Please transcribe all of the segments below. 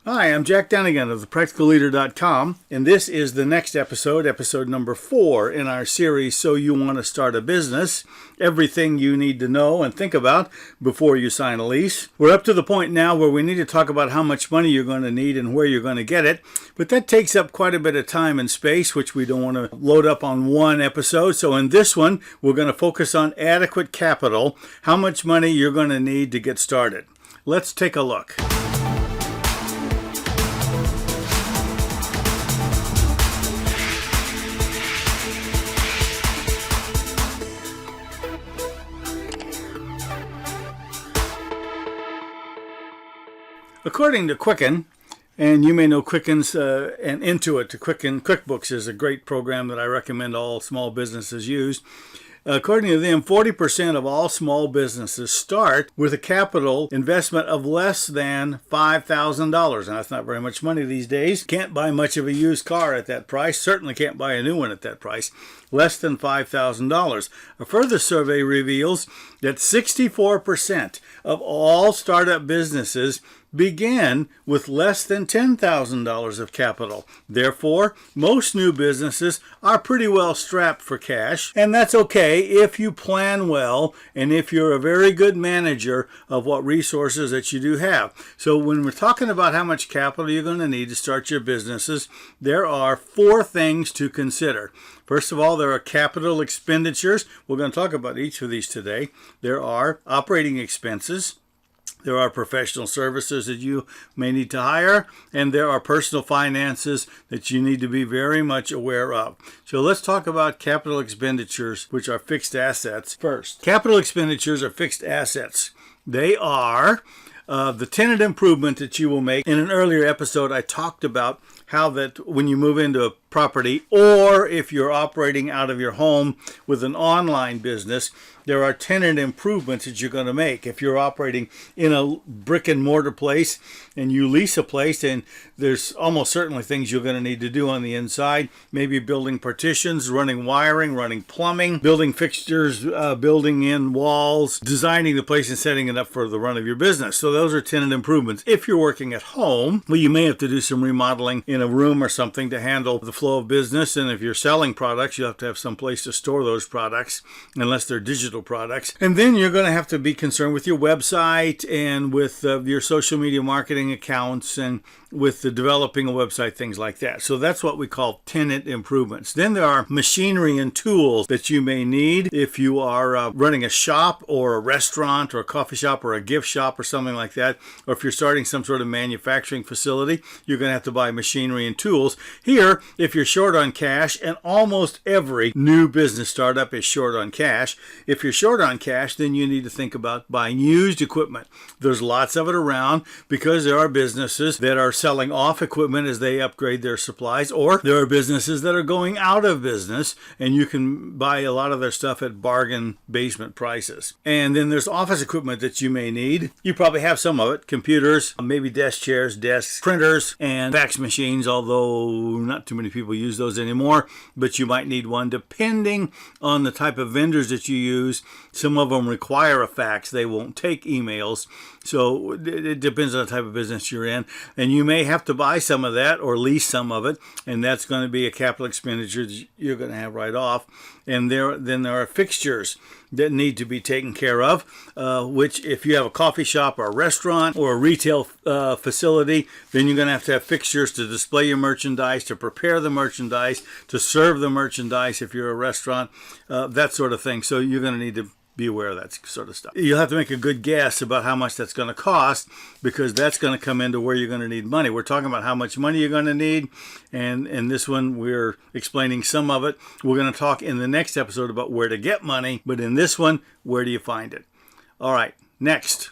Hi, I'm Jack Dunigan of thepracticalleader.com, and this is the next episode, episode number 4 in our series, So You Want to Start a Business, Everything You Need to Know and Think About Before You Sign a Lease. We're up to the point now where we need to talk about how much money you're going to need and where you're going to get it, but that takes up quite a bit of time and space, which we don't want to load up on one episode. So in this one, we're going to focus on adequate capital, how much money you're going to need to get started. Let's take a look. According to Quicken, and you may know Quicken's and Intuit, Quicken QuickBooks is a great program that I recommend all small businesses use. According to them, 40% of all small businesses start with a capital investment of less than $5,000. And that's not very much money these days. Can't buy much of a used car at that price. Certainly can't buy a new one at that price. Less than $5,000. A further survey reveals that 64% of all startup businesses begin with less than $10,000 of capital. Therefore, most new businesses are pretty well strapped for cash, and that's okay if you plan well and if you're a very good manager of what resources that you do have. So when we're talking about how much capital you're going to need to start your businesses, there are 4 things to consider. First of all, there are capital expenditures. We're going to talk about each of these today. There are operating expenses. There are professional services that you may need to hire, and there are personal finances that you need to be very much aware of. So let's talk about capital expenditures, which are fixed assets first. Capital expenditures are fixed assets. They are the tenant improvement that you will make. In an earlier episode, I talked about how that when you move into a property, or if you're operating out of your home with an online business, there are tenant improvements that you're going to make. If you're operating in a brick and mortar place and you lease a place, and there's almost certainly things you're going to need to do on the inside, maybe building partitions, running wiring, running plumbing, building fixtures, building in walls, designing the place and setting it up for the run of your business. So those are tenant improvements. If you're working at home, well, you may have to do some remodeling in a room or something to handle the flow of business. And if you're selling products, you have to have some place to store those products, unless they're digital products. And then you're going to have to be concerned with your website and with your social media marketing accounts and with the developing a website, things like that. So that's what we call tenant improvements. Then there are machinery and tools that you may need if you are running a shop or a restaurant or a coffee shop or a gift shop or something like that. Or if you're starting some sort of manufacturing facility, you're going to have to buy machinery and tools. Here, if you're short on cash, and almost every new business startup is short on cash, if you're short on cash, then you need to think about buying used equipment. There's lots of it around because there are businesses that are selling off equipment as they upgrade their supplies, or there are businesses that are going out of business and you can buy a lot of their stuff at bargain basement prices. And then there's office equipment that you may need. You probably have some of it: computers, maybe desk chairs, desks, printers, and fax machines, although not too many people use those anymore, but you might need one depending on the type of vendors that you use. Some of them require a fax. They won't take emails. So it depends on the type of business you're in. And you may have to buy some of that or lease some of it, and that's going to be a capital expenditure that you're going to have right off. And then there are fixtures that need to be taken care of, which if you have a coffee shop or a restaurant or a retail facility, then you're going to have fixtures to display your merchandise, to prepare the merchandise, to serve the merchandise if you're a restaurant, that sort of thing. So you're going to need to be aware of that sort of stuff. You'll have to make a good guess about how much that's going to cost, because that's going to come into where you're going to need money. We're talking about how much money you're going to need, and in this one we're explaining some of it. We're going to talk in the next episode about where to get money, but in this one, where do you find it? All right, next,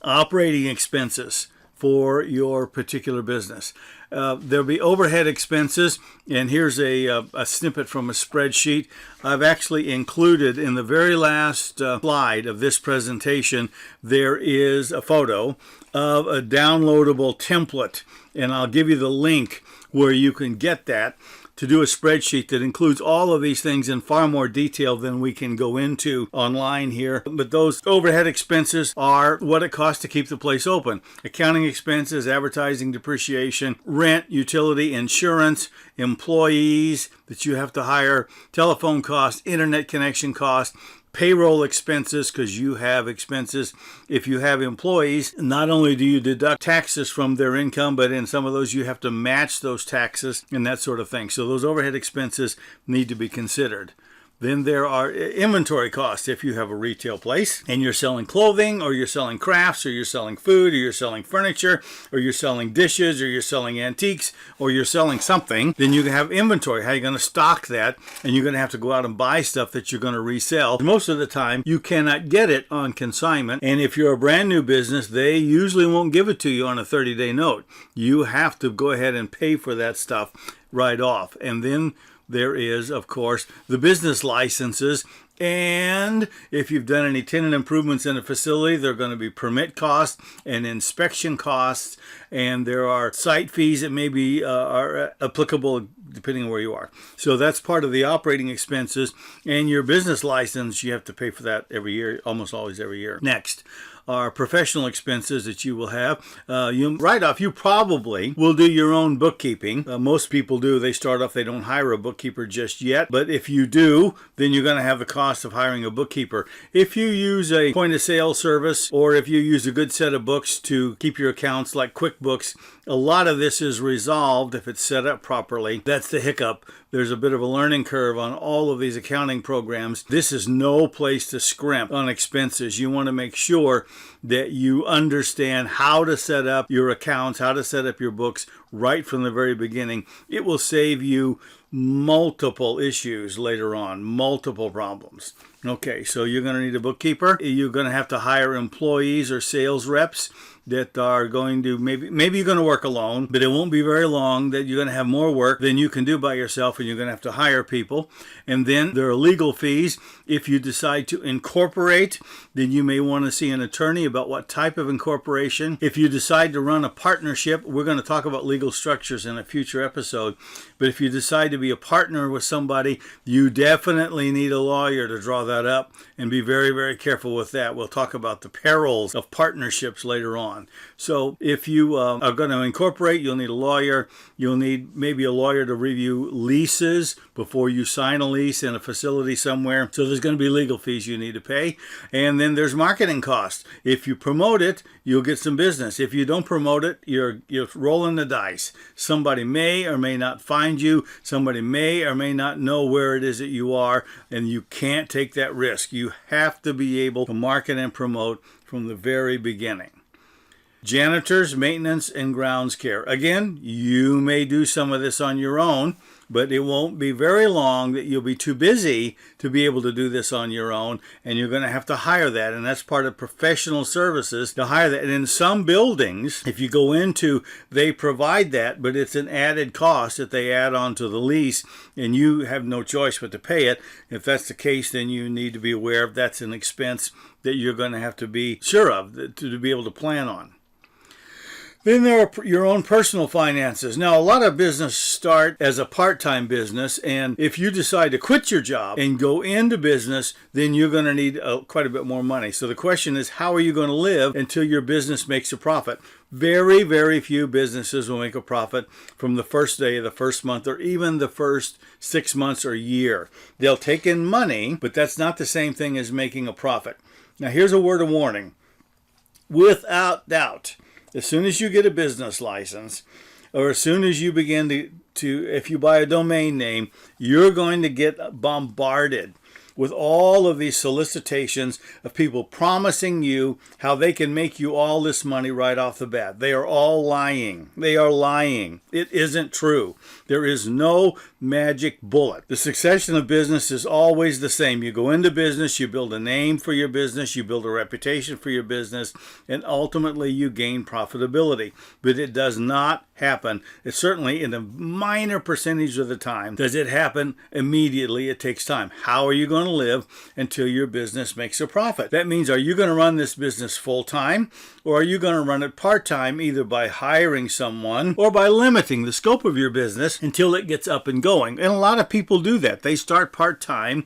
operating expenses for your particular business. There'll be overhead expenses, and here's a snippet from a spreadsheet. I've actually included in the very last slide of this presentation, there is a photo of a downloadable template, and I'll give you the link where you can get that. to do a spreadsheet that includes all of these things in far more detail than we can go into online here. But those overhead expenses are what it costs to keep the place open. Accounting expenses, advertising, depreciation, rent, utility, insurance, employees that you have to hire, telephone costs, internet connection costs, payroll expenses, because you have expenses. If you have employees, not only do you deduct taxes from their income, but in some of those you have to match those taxes and that sort of thing. So those overhead expenses need to be considered. Then there are inventory costs. If you have a retail place and you're selling clothing, or you're selling crafts, or you're selling food, or you're selling furniture, or you're selling dishes, or you're selling antiques, or you're selling something, then you have inventory. How are you going to stock that? And you're going to have to go out and buy stuff that you're going to resell. Most of the time, you cannot get it on consignment. And if you're a brand new business, they usually won't give it to you on a 30-day note. You have to go ahead and pay for that stuff right off. And then there is, of course, the business licenses. And if you've done any tenant improvements in a facility, there are going to be permit costs and inspection costs. And there are site fees that maybe are applicable depending on where you are. So that's part of the operating expenses. And your business license, you have to pay for that every year, almost always every year. Next are professional expenses that you will have. Right off, you probably will do your own bookkeeping. Most people do. They start off, they don't hire a bookkeeper just yet. But if you do, then you're going to have the cost of hiring a bookkeeper. If you use a point of sale service, or if you use a good set of books to keep your accounts like QuickBooks, a lot of this is resolved if it's set up properly. That's the hiccup. There's a bit of a learning curve on all of these accounting programs. This is no place to scrimp on expenses. You want to make sure that you understand how to set up your accounts, how to set up your books right from the very beginning. It will save you multiple issues later on, multiple problems. Okay, so you're going to need a bookkeeper. You're going to have to hire employees or sales reps that are going to, maybe you're going to work alone, but it won't be very long that you're going to have more work than you can do by yourself, and you're going to have to hire people. And then there are legal fees. If you decide to incorporate, then you may want to see an attorney about what type of incorporation. If you decide to run a partnership, we're going to talk about legal structures in a future episode. But if you decide to be a partner with somebody, you definitely need a lawyer to draw that up, and be very, very careful with that. We'll talk about the perils of partnerships later on. So if you are going to incorporate, you'll need a lawyer. You'll need maybe a lawyer to review leases before you sign a lease in a facility somewhere. So there's going to be legal fees you need to pay. And then there's marketing costs. If you promote it, you'll get some business. If you don't promote it, you're rolling the dice. Somebody may or may not find you. Somebody may or may not know where it is that you are, and you can't take that risk. You have to be able to market and promote from the very beginning. Janitors, maintenance, and grounds care. Again, you may do some of this on your own, but it won't be very long that you'll be too busy to be able to do this on your own, and you're going to have to hire that, and that's part of professional services to hire that. And in some buildings, if you go into, they provide that, but it's an added cost that they add on to the lease, and you have no choice but to pay it. If that's the case, then you need to be aware of that's an expense that you're going to have to be sure of to be able to plan on. Then there are your own personal finances. Now, a lot of business start as a part-time business, and if you decide to quit your job and go into business, then you're going to need quite a bit more money. So the question is, how are you going to live until your business makes a profit? Very, very few businesses will make a profit from the first day of the first month, or even the first 6 months or year. They'll take in money, but that's not the same thing as making a profit. Now, here's a word of warning. Without doubt, as soon as you get a business license, or as soon as you begin to if you buy a domain name, you're going to get bombarded with all of these solicitations of people promising you how they can make you all this money right off the bat. They are all lying. They are lying. It isn't true. There is no magic bullet. The succession of business is always the same. You go into business, you build a name for your business, you build a reputation for your business, and ultimately you gain profitability. But it does not happen. It's certainly in a minor percentage of the time does it happen immediately. It takes time. How are you going going to live until your business makes a profit. That means, are you going to run this business full-time, or are you going to run it part-time, either by hiring someone or by limiting the scope of your business until it gets up and going? And a lot of people do that. They start part-time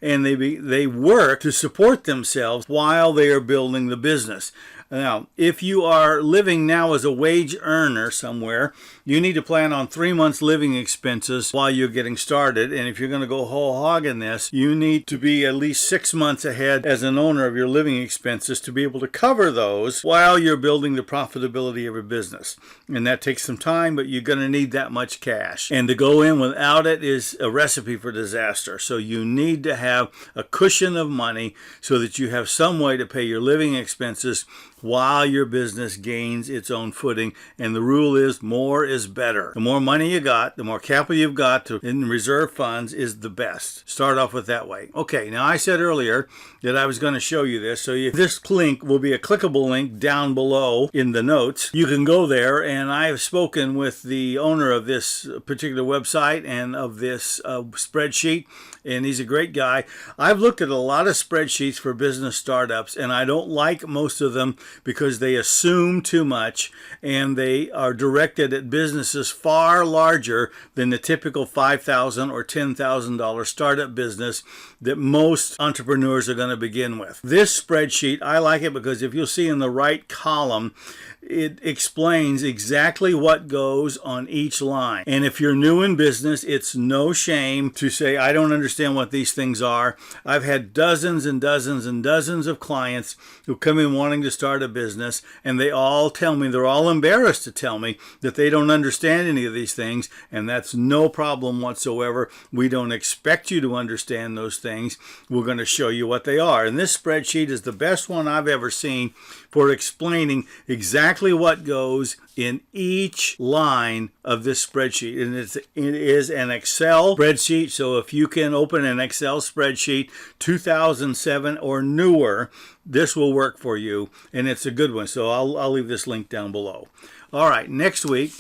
and they work to support themselves while they are building the business. Now, if you are living now as a wage earner somewhere, you need to plan on 3 months living expenses while you're getting started. And if you're going to go whole hog in this, you need to be at least 6 months ahead as an owner of your living expenses to be able to cover those while you're building the profitability of your business. And that takes some time, but you're going to need that much cash. And to go in without it is a recipe for disaster. So you need to have a cushion of money so that you have some way to pay your living expenses while your business gains its own footing. And the rule is more is better. The more money you got, the more capital you've got in reserve funds is the best. Start off with that way. Okay, now I said earlier that I was going to show you this. So this link will be a clickable link down below in the notes. You can go there, and I have spoken with the owner of this particular website and of this spreadsheet, and he's a great guy. I've looked at a lot of spreadsheets for business startups, and I don't like most of them because they assume too much, and they are directed at businesses far larger than the typical $5,000 or $10,000 startup business that most entrepreneurs are going to begin with. This spreadsheet, I like it because if you'll see in the right column, it explains exactly what goes on each line. And if you're new in business, it's no shame to say, I don't understand what these things are. I've had dozens and dozens and dozens of clients who come in wanting to start a business, and they all tell me, they're all embarrassed to tell me that they don't understand any of these things, and that's no problem whatsoever. We don't expect you to understand those things. We're going to show you what they are. And this spreadsheet is the best one I've ever seen for explaining exactly what goes in each line of this spreadsheet. And it is an Excel spreadsheet, so if you can open an Excel spreadsheet 2007 or newer, this will work for you, and it's a good one. So I'll leave this link down below. All right, next week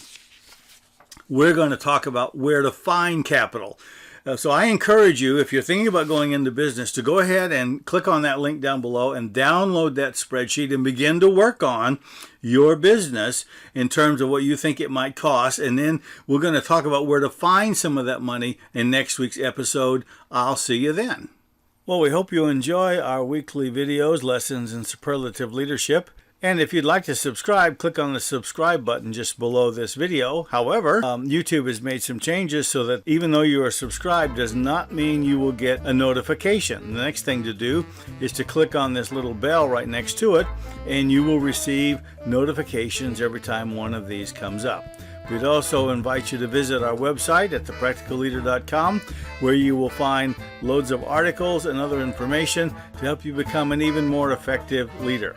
we're going to talk about where to find capital. So I encourage you, if you're thinking about going into business, to go ahead and click on that link down below and download that spreadsheet and begin to work on your business in terms of what you think it might cost. And then we're going to talk about where to find some of that money in next week's episode. I'll see you then. Well, we hope you enjoy our weekly videos, Lessons in Superlative Leadership. And if you'd like to subscribe, click on the subscribe button just below this video. However, YouTube has made some changes so that even though you are subscribed does not mean you will get a notification. The next thing to do is to click on this little bell right next to it, and you will receive notifications every time one of these comes up. We'd also invite you to visit our website at thepracticalleader.com, where you will find loads of articles and other information to help you become an even more effective leader.